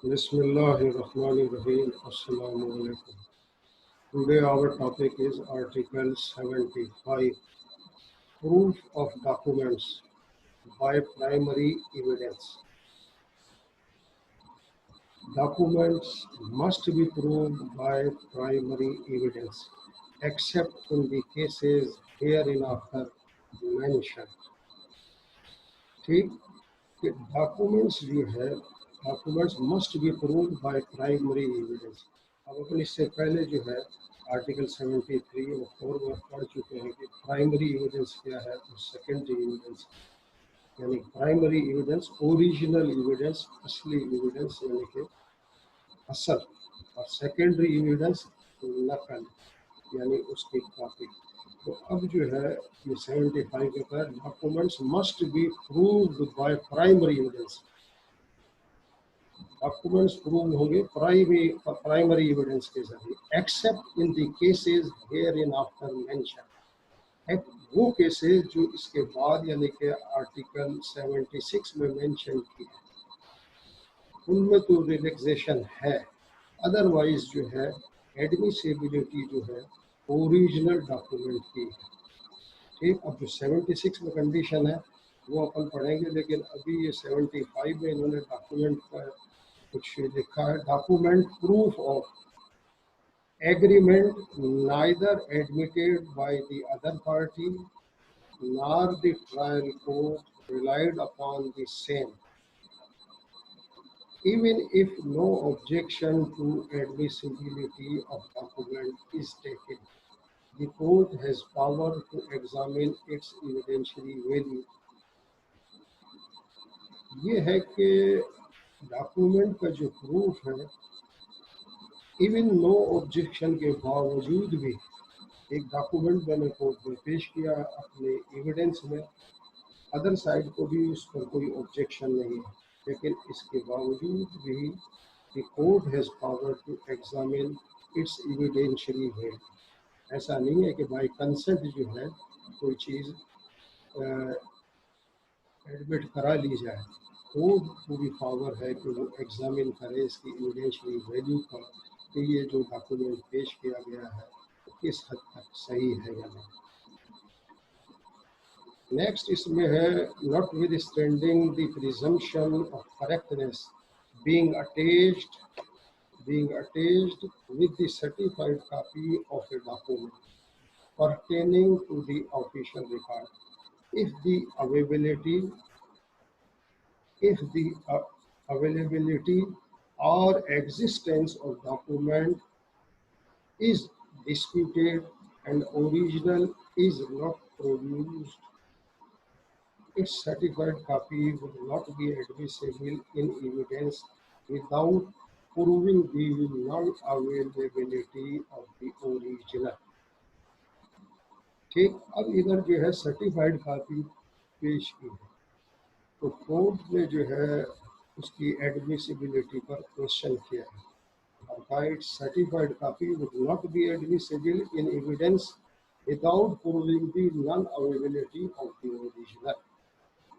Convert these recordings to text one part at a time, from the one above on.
Bismillahirrahmanirrahim. Assalamu alaikum. Today our topic is Article 75, Proof of Documents by Primary Evidence. Documents must be proved by primary evidence, except in the cases hereinafter mentioned. ठीक कि documents जो है documents must be proved by primary evidence. अब अपन इससे पहले जो है article 73 और 4 में पढ़ चुके हैं कि प्राइमरी एविडेंस क्या है और सेकेंडरी एविडेंस, यानी प्राइमरी एविडेंस ओरिजिनल एविडेंस, असली एविडेंस यानी कि असल, और सेकेंडरी एविडेंस नकल यानी उसकी कॉपी। तो अब जो है ये 75 के तहत documents must be proved by primary evidence. Documents prove होंगे प्राइमरी एविडेंस के जरिए, accept in the cases here in after mention. वो केसेस जो इसके बाद यानी कि आर्टिकल 76 में मेंशन किए उनमें तो रिलैक्सेशन है, अदरवाइज जो है एडमिसिबिलिटी जो है ओरिजिनल डॉक्यूमेंट की है। ठीक, अब जो 76 में कंडीशन है वो अपन पढ़ेंगे, लेकिन अभी ये 75 में इन्होंने डॉक्यूमेंट का कुछ लिखा है। Document proof of agreement neither admitted by the other party nor the trial court relied upon the same, even if no objection to admissibility of document is taken. The court has power to examine its evidentiary value. ये है कि document का जो proof है, even know objection के बावजूद भी एक डॉक्यूमेंट मैंने कोर्ट में पेश किया अपने एविडेंस में, अदर साइड को भी उस पर कोई ऑब्जेक्शन नहीं है, लेकिन इसके बावजूद भी the court has power to examine its evidentially value. ऐसा नहीं है कि बाय कंसेंट जो है कोई चीज़ एडमिट करा ली जाए। कोर्ट को भी पावर है कि वो एग्जामिन करे इसकी एविडेंशियली वैल्यू का, कि ये जो डॉक्यूमेंट पेश किया गया है किस हद तक सही है या नहीं। नेक्स्ट इसमें है not with standing the presumption of correctness being attached with the certified copy of a document pertaining to the official record, if the availability or existence of document is disputed and original is not produced, its certified copy would not be admissible in evidence without proving the non-availability of the original. ठीक, अब इधर जो है certified copy पेश की है, तो court ने जो है उसकी एडमिसिबिलिटी पर क्वेश्चन किया है। its certified copy would not be admissible in evidence without proving the non-availability of the original.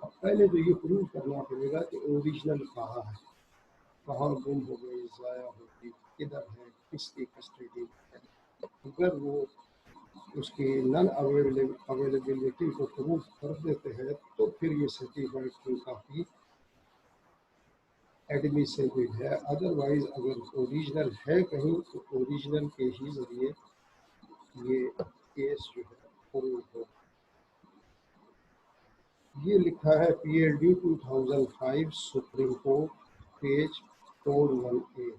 अब पहले तो ये प्रूव करना पड़ेगा कि ओरिजिनल कहाँ है, कहाँ गुम हो गई, ज़ाया हो गई, किधर है, किसकी कस्टडी है। अगर वो उसकी नॉन अवेलेबिलिटी को प्रूव कर देते हैं तो फिर ये सर्टिफाइड की कॉपी एडमिसिबल है। अदरवाइज अगर ओरिजिनल है कहीं तो ओरिजिनल के ही जरिए ये केस जो है प्रूव हो। ये लिखा है PLD 2005 सुप्रीम कोर्ट पेज 418।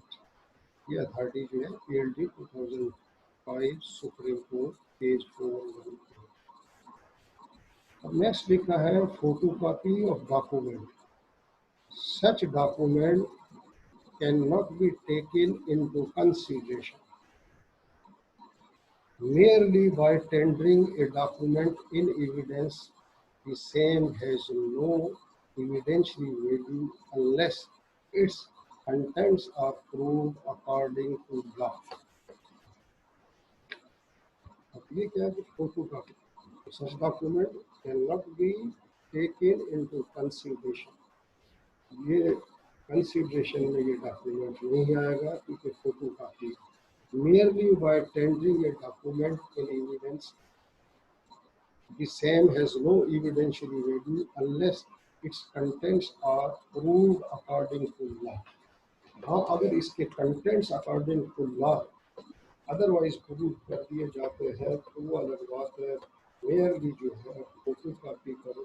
ये अथॉरिटी जो है PLD 2005 सुप्रीम कोर्ट पेज 418। अब नेक्स्ट लिखा है photocopy of document. Such document cannot be taken into consideration merely by tendering a document in evidence. The same has no evidentiary value unless its contents are proved according to law. अब ये क्या है, photocopy. Such document cannot be taken into consideration। ये consideration में ये document नहीं आएगा क्योंकि photo copy merely by tendering a document in evidence, the same has no evidentiary value unless its contents are proved according to law. हाँ, अगर इसके contents according to law otherwise prove कर दिए जाते हैं तो वो अलग बात है। मेयरली जो है फोटो कॉपी कर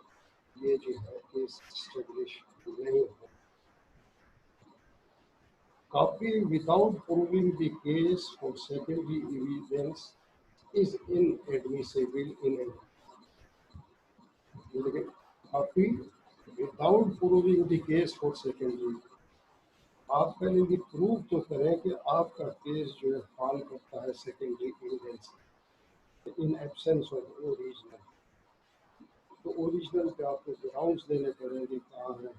ये जो है केस एस्टेब्लिश नहीं होगा। Copy without proving the case for secondary evidence is inadmissible in a copy without proving the case for secondary। आप पहले ये प्रूव तो करें कि आपका केस जो है फॉल करता है secondary evidence in absence of original. तो ओरिजिनल पे आपको ग्राउंड्स देने पड़ेंगे कहाँ है।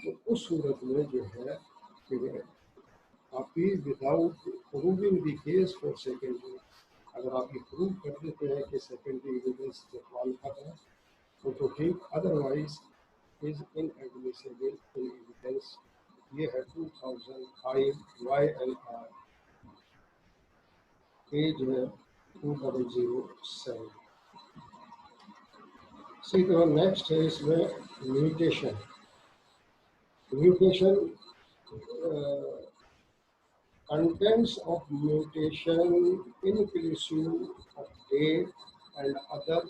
तो उस सूरत में जो है कि copy without proving the case for secondary, अगर आप ये प्रूव कर देते हैं कि सेकेंडरी एविडेंस पे फॉल कर रहा है तो ठीक, otherwise is inadmissible in evidence. ये है 2005 YLR पेज है 2007। सी तो नेक्स्ट है इसमें mutation. Mutation contents of mutation inclusive of date and other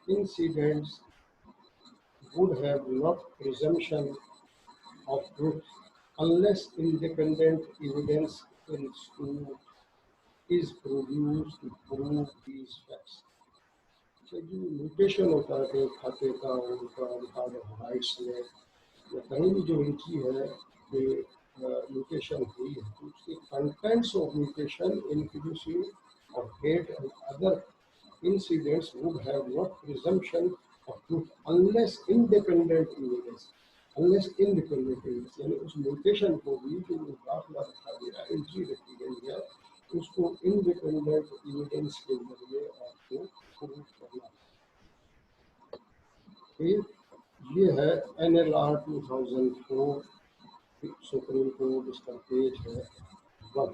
incidents would have not presumption of truth unless independent evidence in suit is produced to prove these facts। जो mutation होता है कि खाते का उनका रिकॉर्ड ऑफ राइट्स में या कहीं भी जो लिखी है कि म्यूटेशन हुई है तो उसके contents of mutation inclusive of date and other incidents would have not presumption of truth unless independent evidence. Unless independent evidence यानी उस म्यूटेशन को भी जो दाखिला रखा गया एंट्री रखी गई है उसको इंडिपेंडेंट एविडेंस के जरिए आपको प्रूव करना है। ये है NLR 2004 सुप्रीम कोर्ट, इसका पेज है 1।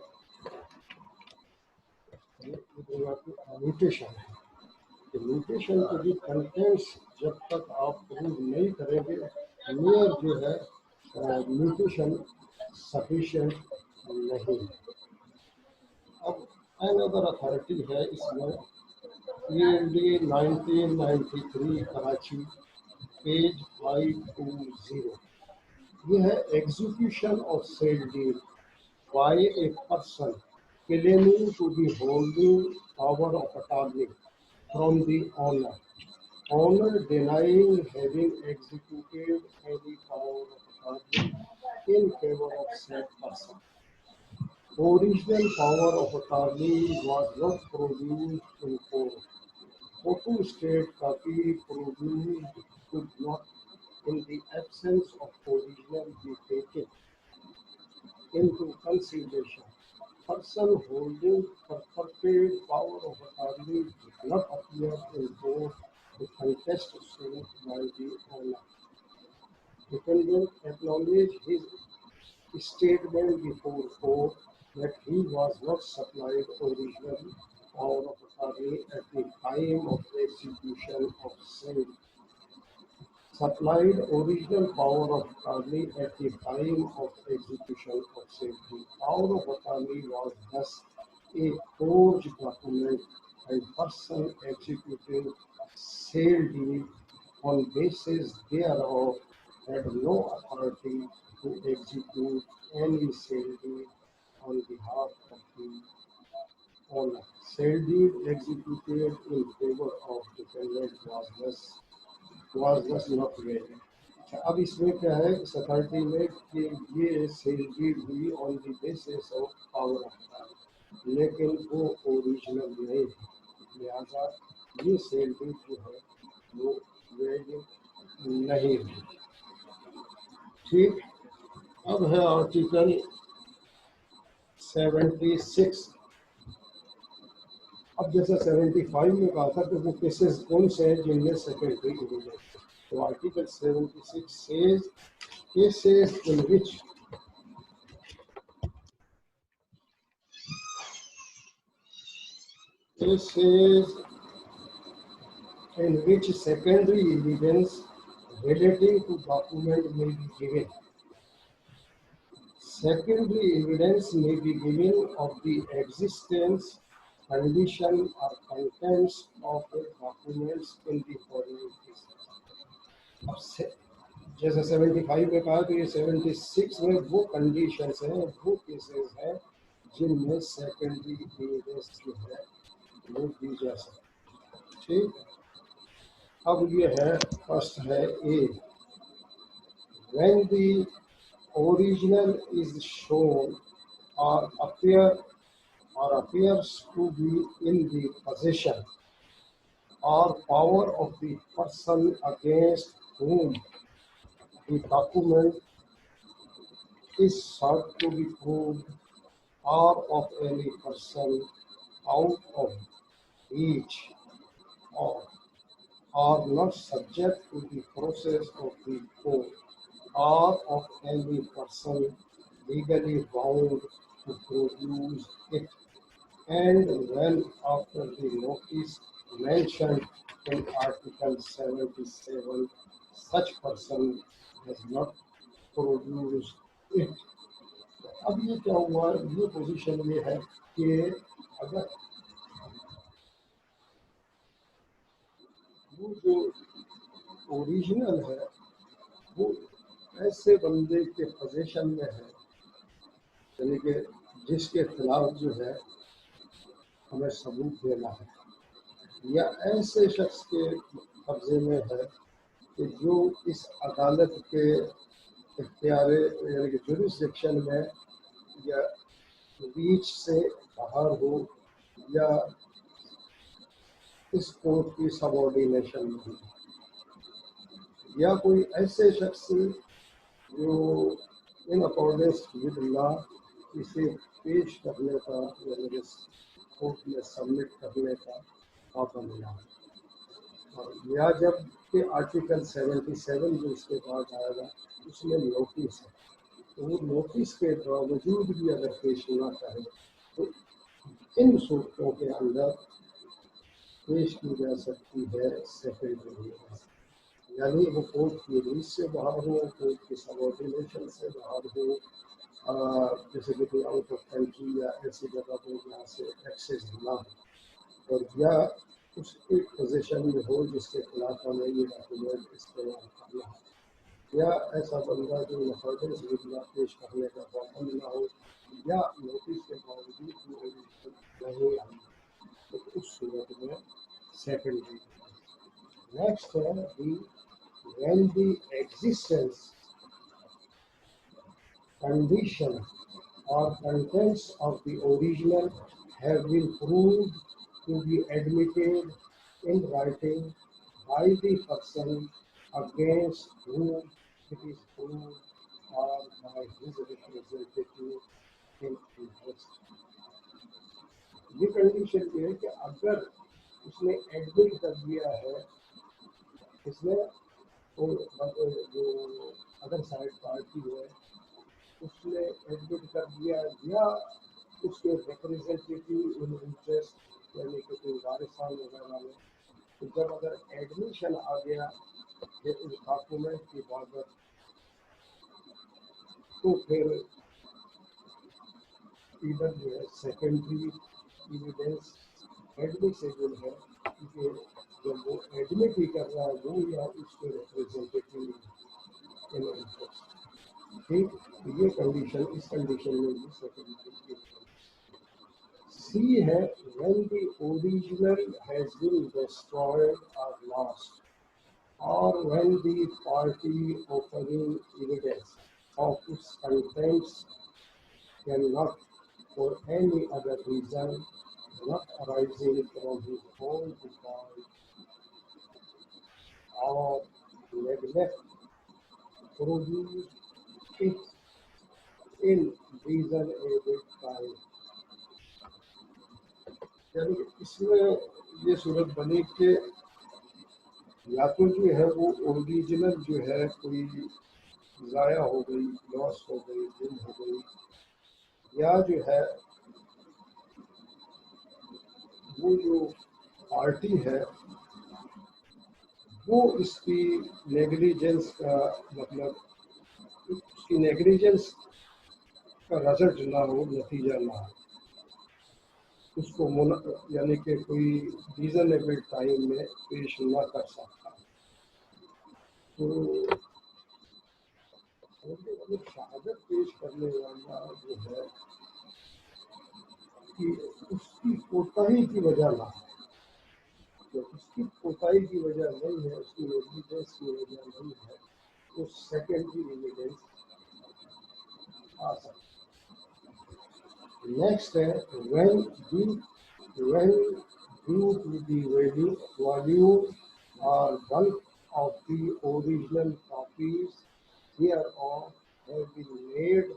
म्यूटेशन है कि म्यूटेशन के भी कंटेंट्स जब तक आप प्रूव नहीं करेंगे मेयर जो है म्यूटेशन सफिशिएंट नहीं। अब अनदर अथॉरिटी है इसमें ELD 1993 कराची पेज 520। यह है execution of sale deed by a person claiming to be holding power of attorney from the owner, owner denying having executed any power of attorney in favor of said person. Original power of attorney was not produced in court. Photo state copy produced could not, in the absence of original, be taken into consideration. Person holding purported power of attorney did not appear in court to contest suit by the owner. Defendant acknowledged his statement before court that he was not supplied original power of attorney at the time of execution of sale. Supplied original power of attorney at the time of execution of sale. The power of attorney was thus a forged document and person executing sale deed on basis thereof had no authority to execute any sale deed on behalf of the owner. Sale deed executed in favor of defendant was thus not valid। अब इसमें क्या है इस authority में कि ये sale deed हुई on the basis of power of authority लेकिन वो ओरिजिनल नहीं है, लिहाजा ये सेल डीड जो है वो वैलिड नहीं है। ठीक, अब है आर्टिकल 76। अब जैसा 75 में कहा था कि वो केसेस कौन से हैं जिनमें सेकेंडरी एविडेंस। तो article 76 says cases in which secondary evidence relating to document may be given. Secondary evidence may be given of the existence, condition or contents of the documents in the following cases. अब जैसे 75 में कहा तो ये 76 में वो conditions हैं, वो केसेस हैं जिनमें सेकेंडरी एविडेंस जो है वो दी जा सकती। ठीक, अब ये है फर्स्ट है ए, when the original is shown or appears to be in the possession or power of the person against whom the document is sought to be proved, or of any person out of each or are not subject to the process of the court, or of any person legally bound to produce it, and when after the notice mentioned in Article 77 such person has not produced it. अब ये क्या हुआ, ये position ये है कि अगर वो जो ओरिजिनल है वो ऐसे बंदे के पोजीशन में है, यानी कि जिसके खिलाफ जो है हमें सबूत देना है, या ऐसे शख्स के कब्जे में है कि जो इस अदालत के इख्तियार यानी कि जुरिस्डिक्शन में या बीच से बाहर हो, या इस कोर्ट की सबऑर्डिनेशन में हो, या कोई ऐसे शख्स जो इन अकॉर्डेंस विद लॉ इसे पेश करने का यानी कोर्ट में सबमिट करने का पाबंद है, या जब के आर्टिकल 77 जो इसके बाद आएगा उसमें नोटिस है, तो वो नोटिस के बावजूद भी अगर पेश ना करे तो इन सूरतों के अंदर पेश की जा सकती है सेकेंडरी एविडेंस, यानी वो कोर्ट की रीच से बाहर हो, कोर्ट की सबऑर्डिनेशन से बाहर हो, जैसे कि कोई आउट ऑफ कंट्री या ऐसी जगह हो जहाँ से एक्सेस ना हो, और या उसकी पोजीशन में हो जिसके खिलाफ हमें ये डॉक्यूमेंट इस्तेमाल करना है, या ऐसा बंदा जो नफरदेस विधवा पेश करने का पाबंद ना हो, या नोटिस के बावजूद नहीं आए, तो उस सूरत में सेकेंडरी। नेक्स्ट है दी when the existence, condition or contents of the original have been proved to be admitted in writing by the person against whom it is proved or by his representative in interest. ये condition ये है कि अगर उसने admit कर दिया है, इसने तो जो अदर साइड पार्टी है उसने एडमिट कर दिया, या उसके रिप्रेजेंटेटिव इन इंटरेस्ट यानी कि कोई वारिसान वगैरह में, तो जब अगर एडमिशन आ गया इस डॉक्यूमेंट की बाबत, तो फिर इधर जो है सेकेंडरी एविडेंस एडमिसेबल है कि जब वो एडमिट ही कर रहा है वो या उसके रिप्रेजेंटेटिव इन इंटरेस्ट। ठीक, ये कंडीशन, इस कंडीशन में भी सेकेंडरी सी है when the original has been destroyed or lost, or when the party offering evidence of its contents cannot for any other reason not arising from his own default or neglect produce it in reasonable time। यानी इसमें ये सूरत बनी कि या तो जो है वो ओरिजिनल जो है कोई ज़ाया हो गई, लॉस हो गई, गुम हो गई, या जो है वो जो पार्टी है वो इसकी नेग्लिजेंस का मतलब उसकी नेग्लिजेंस का रिजल्ट ना हो, नतीजा ना हो, उसको यानी कि कोई रीजनेबल टाइम में पेश ना कर सकता। तो शहादत पेश करने वाला जो है कि उसकी कोताही की वजह ना हो, तो उसकी कोताही की वजह नहीं है, उसकी नेग्लिजेंस की वजह नहीं है, तो सेकेंडरी एविडेंस आ सकता है। नेक्स्ट है when due to the volume or bulk of the original copies hereof have been made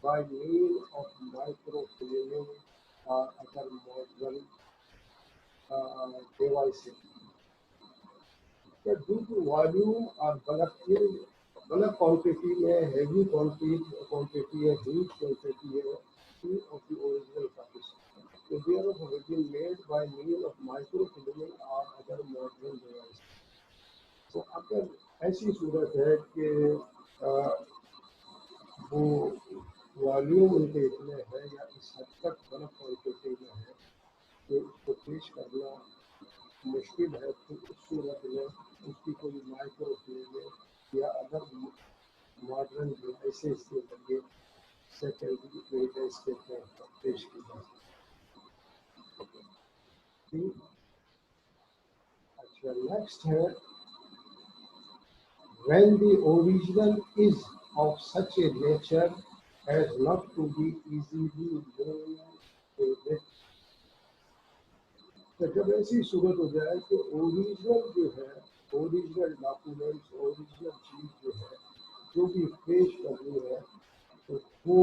by means of microfilming or other modern devices. But due to volume or bulk quantity में heavy quantity है, huge quantity है of the original copies. So thereof have been made by means of microfilming or other modern devices. तो अगर ऐसी सूरत है कि वो volume उनके इतने है या इस हद तक बल्क क्वांटिटी में है कि उसको पेश करना मुश्किल है, तो उस सूरत में उसकी कोई माइक्रोफिल्म या अदर मॉडर्न डिवाइसेस के जरिए सेकेंडरी एविडेंस के तौर पर पेश की जा सकती। अच्छा, नेक्स्ट है when the original is of such a nature as not to be easily moved with। तो जब ऐसी सूरत हो जाए कि ओरिजिनल जो है, ओरिजिनल डॉक्यूमेंट्स, ओरिजिनल चीज जो है, जो भी पेश करनी है, तो वो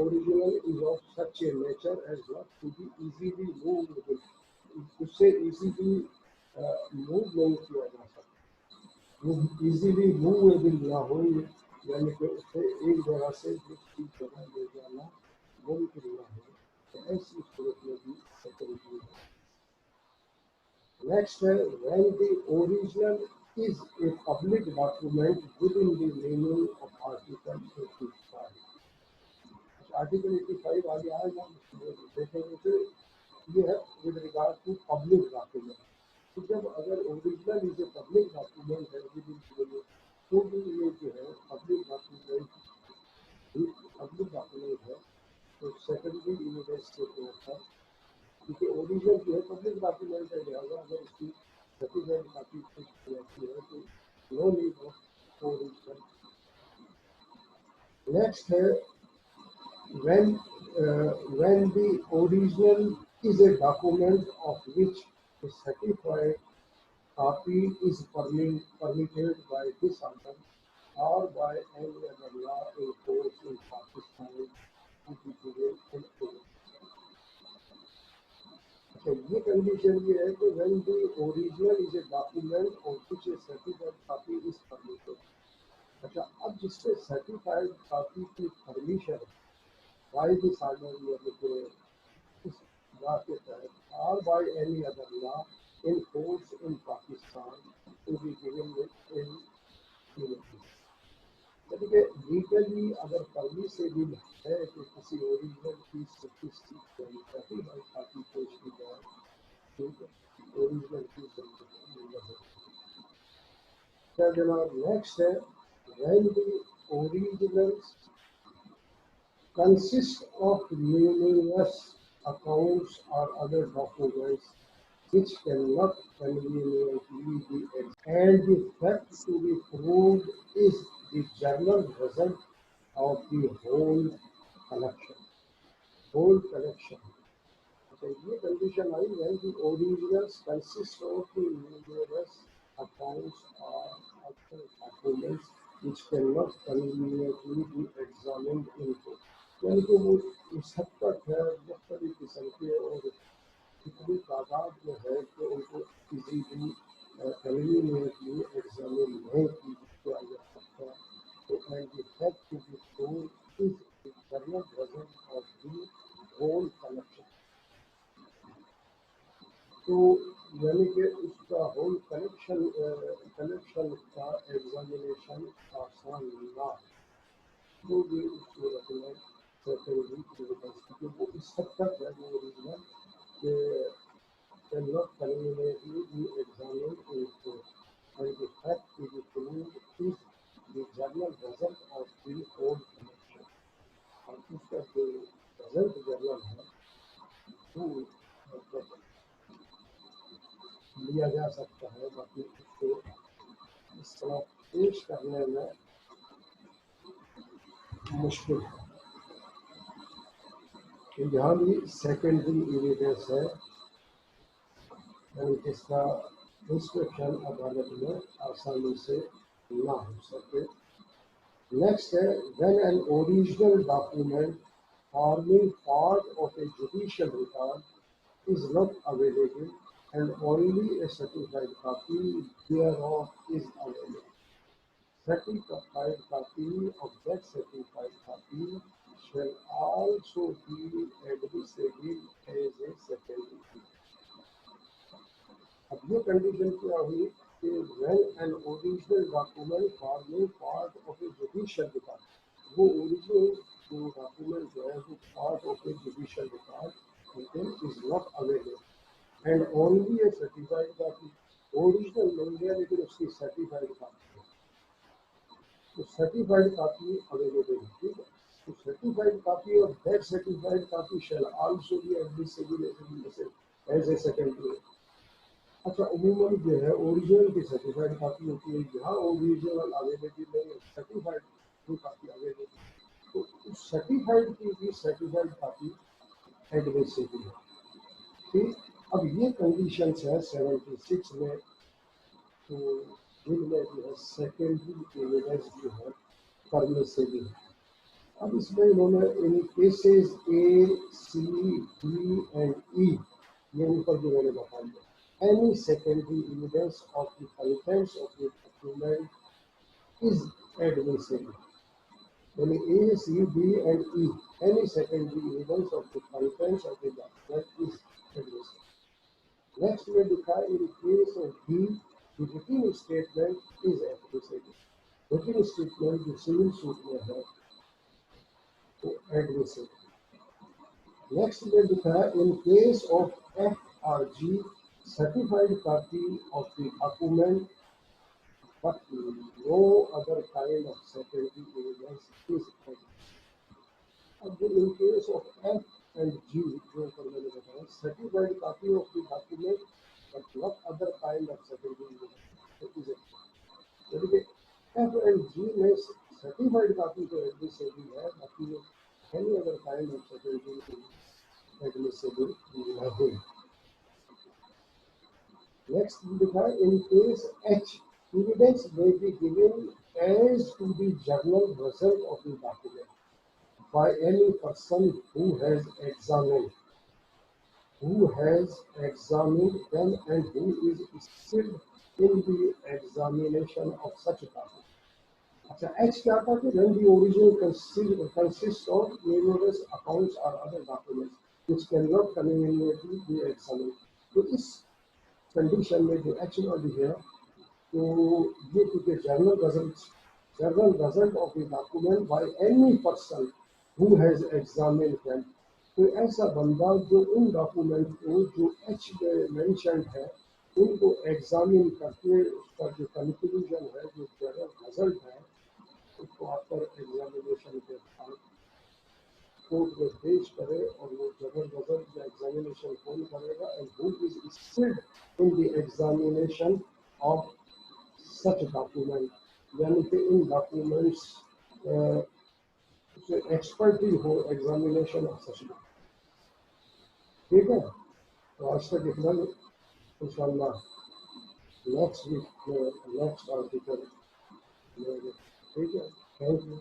original is of such a nature as not to be easily move, उससे इजीली मूव नहीं किया जा सकता, वो इजीली मूवेबल ना हो, यानी कि उसे एक जगह से दूसरी जगह ले जाना मुमकिन ना हो, तो ऐसी सूरत में भी सेकेंडरी है। नेक्स्ट है when the original is a public document within the meaning of Article 85। Article 85 आगे आएगा, देखेंगे तो ये है with regard to public document. तो जब अगर original is a public document है विद इन, तो भी ये जो है पब्लिक डॉक्यूमेंट है, तो सेकेंडरी एविडेंस के तौर पर, क्योंकि ओरिजिनल जो है पब्लिक डॉक्यूमेंट है, लिहाजा अगर उसकी सर्टिफाइड कॉपी पेश की जाती है तो no need of original. Next है when the original is a document of which a certified copy is permitted by this order or by any other law in force in Pakistan to be given in full। So ये condition ये है कि when the original is a document of which a certified copy is permitted। अच्छा, अब जिससे certified copy की permission by this order यानी कि इस law के तहत or by any other law in force in Pakistan to be given in unity। यानी कि लीगली अगर परमिसेबल है कि किसी ओरिजिनल की सर्टिफाइड कॉपी पेश की जाए, ठीक है, ओरिजिनल की जरूरत है। क्या जनाब, नेक्स्ट है when the originals consist of numerous accounts or other documents which cannot conveniently be and the fact to be proved is the general result of the whole collection। whole collection। तो ये condition I when the originals consist of the numerous accounts or other documents which cannot conveniently be examined in court। यानी कि वो इस हद तक है, मुख्तलिफ किस्म के और इतनी तादाद में है कि उनको इजीली कन्वीनियंटली एग्जामिन नहीं की किया जा सकता है। तो and the fact to be prove is the general result of the whole collection. तो यानी कि उसका होल कलेक्शन का एग्जामिनेशन आसान ना तो भी उस सूरत में सेकेंडरी एविडेंस क्योंकि वो इस हद तक है वो ओरिजिनल कि cannot conveniently be examined in court, and the fact to be proved is the journal result of the whole collection. और उसका जो रिजल्ट जर्नल है वो मतलब लिया जा सकता है, बाकी उसको इस तरह पेश करने में मुश्किल है। तो यहाँ भी सेकेंडरी एविडेंस है यानी इसका इंस्पेक्शन अदालत में आसानी से ना हो सके। नेक्स्ट है when an original document forming part of a judicial record is not available and only a certified copy thereof is available. Certified copy of that certified copy shall also be admissible as a secondary. अब ये condition क्या हुई कि when an original document forming part of a judicial record, वो original जो document जो है वो part of a judicial record is not available and only a certified copy. Original मिल गया लेकिन उसकी सर्टिफाइड कॉपी, तो सर्टिफाइड कॉपी अवेलेबल, ठीक है। तो certified copy of that certified copy shall also be admissible as a secondary. अच्छा, उमूमन जो है ओरिजिनल की सर्टिफाइड कॉपी होती है, यहाँ ओरिजिनल अवेलेबल नहीं है, सर्टिफाइड की कॉपी अवेलेबल, तो उस सर्टिफाइड की भी सर्टिफाइड कॉपी एडमिसिबल है, ठीक। अब ये कंडीशन है 76 में, तो जिनमें जो है सेकेंडरी एविडेंस जो है परमिसिबल है। अब इसमें इन्होंने इन cases A C D and E ये ऊपर जो मैंने बता दिया, any secondary evidence of the contents of the document is admissible. यानी A, C, D and E, any secondary evidence of the contents of the document is admissible. Next में लिखा in case of D, the written statement is admissible. Written statement जो civil suit में है वो admissible. Next में लिखा in case of F or G, certified copy of the document but no other kind of secondary evidence is present. अब in case of F and G जो ऊपर मैंने बताया, certified copy of the document but not other kind of secondary evidence is present। यानी कि F and G में certified copy तो admissible है, बाकी any other kind of secondary admissible नहीं। Next लिखा in case H, evidence may be given as to the journal result of the document by any person who has examined them and who is skilled in the examination of such a document. अच्छा, H क्या था कि when the original consists of numerous accounts or other documents which cannot conveniently be examined। तो इस condition में जो H वाली है तो ये क्योंकि journal result of the document by any person who has examined them, तो ऐसा बंदा जो उन डॉक्यूमेंट को जो एच में मेंशन है उनको एग्जामिन करके उसका जो कंक्लूजन है, जो जर्नल रिजल्ट है, उसको आफ्टर एग्जामिनेशन के बाद कोर्ट में पेश करे और वो जर्नल रिजल्ट या एग्जामिनेशन कौन करेगा and who is skilled in the examination of such document, यानी कि इन डॉक्यूमेंट्स से एक्सपर्ट ही हो एग्जामिनेशन ऑफ सच डॉक्यूमेंट, ठीक है। तो आज तक इतना, इंशाल्लाह नेक्स्ट वीक में नेक्स्ट आर्टिकल, ठीक है। Thank you.